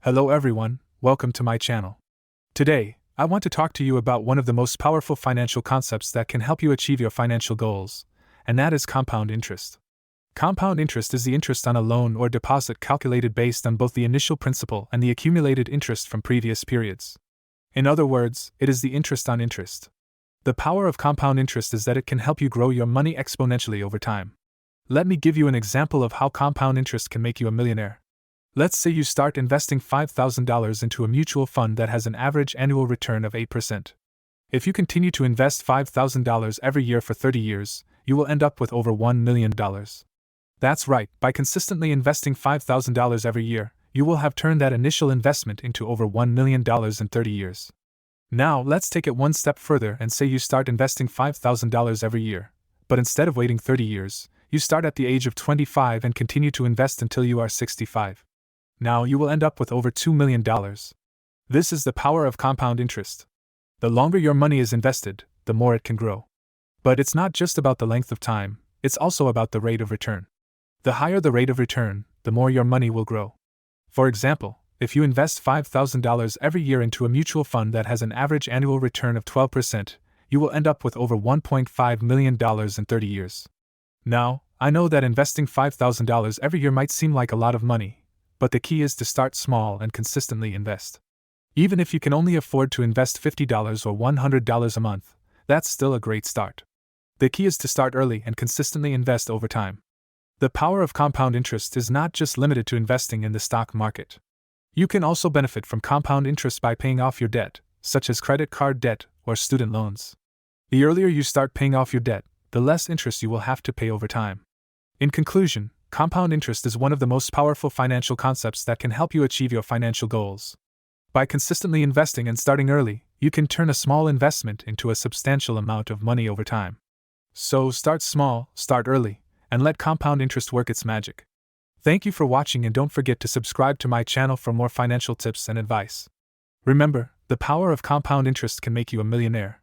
Hello everyone, welcome to my channel. Today, I want to talk to you about one of the most powerful financial concepts that can help you achieve your financial goals, and that is compound interest. Compound interest is the interest on a loan or deposit calculated based on both the initial principal and the accumulated interest from previous periods. In other words, it is the interest on interest. The power of compound interest is that it can help you grow your money exponentially over time. Let me give you an example of how compound interest can make you a millionaire. Let's say you start investing $5,000 into a mutual fund that has an average annual return of 8%. If you continue to invest $5,000 every year for 30 years, you will end up with over $1 million. That's right, by consistently investing $5,000 every year, you will have turned that initial investment into over $1 million in 30 years. Now, let's take it one step further and say you start investing $5,000 every year, but instead of waiting 30 years, you start at the age of 25 and continue to invest until you are 65. Now you will end up with over $2 million. This is the power of compound interest. The longer your money is invested, the more it can grow. But it's not just about the length of time, it's also about the rate of return. The higher the rate of return, the more your money will grow. For example, if you invest $5,000 every year into a mutual fund that has an average annual return of 12%, you will end up with over $1.5 million in 30 years. Now, I know that investing $5,000 every year might seem like a lot of money, but the key is to start small and consistently invest. Even if you can only afford to invest $50 or $100 a month, that's still a great start. The key is to start early and consistently invest over time. The power of compound interest is not just limited to investing in the stock market. You can also benefit from compound interest by paying off your debt, such as credit card debt or student loans. The earlier you start paying off your debt, the less interest you will have to pay over time. In conclusion, compound interest is one of the most powerful financial concepts that can help you achieve your financial goals. By consistently investing and starting early, you can turn a small investment into a substantial amount of money over time. So start small, start early, and let compound interest work its magic. Thank you for watching and don't forget to subscribe to my channel for more financial tips and advice. Remember, the power of compound interest can make you a millionaire.